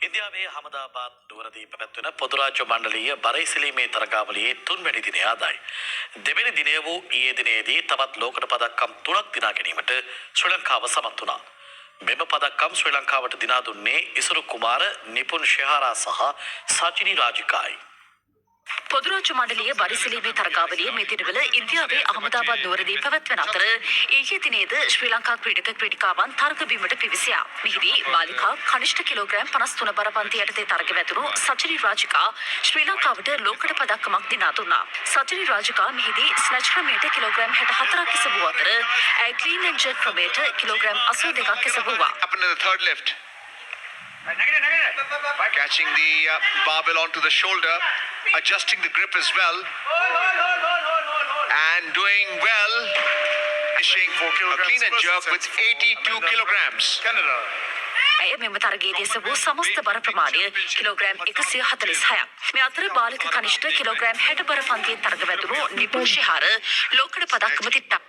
ඉන්දියාවේ හමදාබාද් නුවරදී පැවැත්වෙන පොදු රාජ්‍ය මණ්ඩලීය බරයිසිලීමේ තරගාවලියේ තුන්වැනි දිනය අදයි. දෙවැනි දිනය වූ ඊයේ දිනේදී තවත් ලෝකඩ පදක්කම් 3ක් දිනා ගැනීමට ශ්‍රී ලංකාව සමත් වුණා. මෙම පදක්කම් ශ්‍රී ලංකාවට දිනා දුන්නේ ඉසුරු කුමාර, නිපුන් ශෙහාරා සහ සචිනි රාජිකායි. පොදුරාජ්‍ය මණ්ඩලීය බරිසිලීමේ තරගාවලිය මේ දිනවල ඉන්දියාවේ අහමදාබාද් නුවරදී පැවැත්වෙන අතර ඊයේ දිනේද ශ්‍රී ලංකා ක්‍රීඩක ක්‍රීඩිකාවන් තරග බිමට පිවිසියා. මෙහිදී බාලිකා කනිෂ්ඨ කිලෝග්‍රෑම් 53 බර පන්ති යටතේ තරග වැදුණු සචිනි රාජිකා ශ්‍රී ලංකාවට ලෝකඩ පදක්කමක් දිනා දුන්නා. සචිනි රාජිකා මෙහිදී ස්නැච් ක්‍රමයට කිලෝග්‍රෑම් 64ක් එසවූ අතර ඇයි ක්ලීන් ඇන්ඩ් ජර්ක් ක්‍රමයට kilogram 82ක් එසවුවා. Catching the barbell onto the shoulder, adjusting the grip as well, and doing well. Finishing a clean and jerk with 82 kilograms. ඇය මෙම තරගයේදී එසවූ සමස්ත බර ප්‍රමාණය කිලෝග්‍රෑම් 146ක්. මේ අතර බාලික කනිෂ්ඨ කිලෝග්‍රෑම් 60 බර පන්තියේ තරග වැදුණු නිපුන් ශෙහාර ලෝකඩ පදක්කම දිට්ටා.